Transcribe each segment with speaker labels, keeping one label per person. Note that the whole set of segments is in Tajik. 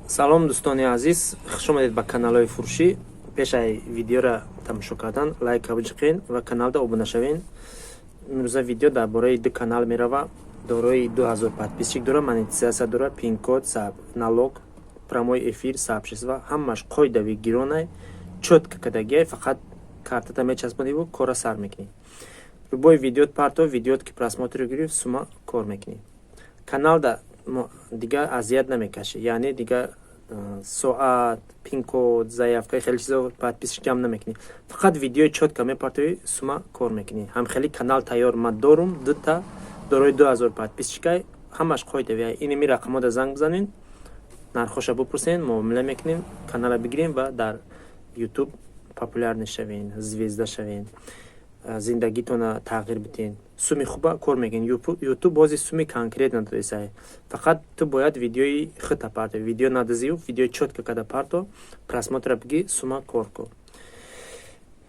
Speaker 1: Салом дӯстони азиз, хуш омадед ба каналои фурӯшӣ. Пешаи видеоро тамошо кардан лайк биҷиқин ва каналда обуна шавен. Имрӯза видео дар бораи ду канал мерава. Дорои 2000 подписчик дора, монетизация дора, пин-код, налог, прямой эфир, сообщество, ҳамаш қоидави гиронай, чётка кардагиай, фақат картата мечаспониву кора сар мекунӣ. Любой видеот парто, видеот ки просмотрро гирифт, сума кор мекунӣ. Каналда дига азият намекашӣ, яъне дига соат, пин-код, заявка хеле чизо подписчик ҷамъ намекунӣ. Фақат видеои чётка мепартоӣ, сума кор мекунӣ. Ҳамхели канал тайёр ман дорум, дута дорои 2000 подписчикай, ҳамаш қоидави иними рақамода занг бизанин, нархоша бупурсен, муомила мекунем, каналро бигирем ва дар YouTube популярный шавен, звезда шавен, зиндагитона тағйир битен. Суми хуба кор мекунед. YouTube бози суми конкрет надоисай. Фақат ту бояд видеои хита парто, видео надазию, видео чётка када парто, просмотра биги, сума кор ко.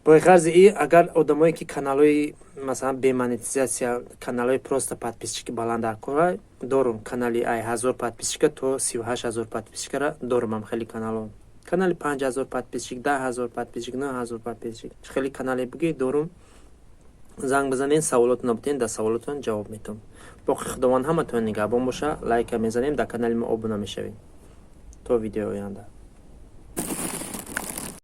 Speaker 1: Бо ғарзи и агар одамое ки каналои масалан бемонетизация, каналои просто подписчики баландар корай, дорум канали ай 1000 подписчика то 38000 подписчикара дорум ам хели каналон. Канали 5000 подписчик, 10000 подписчик, 9000 подписчик. Хели канали биги дорум. занг бизанен, саволотон битен, дар саволотон ҷавоб метавон. Боқи худованд ҳаматон нигаҳбон боша, лайка мезанем, дар канали мо обуна мешавем. То видеои оянда.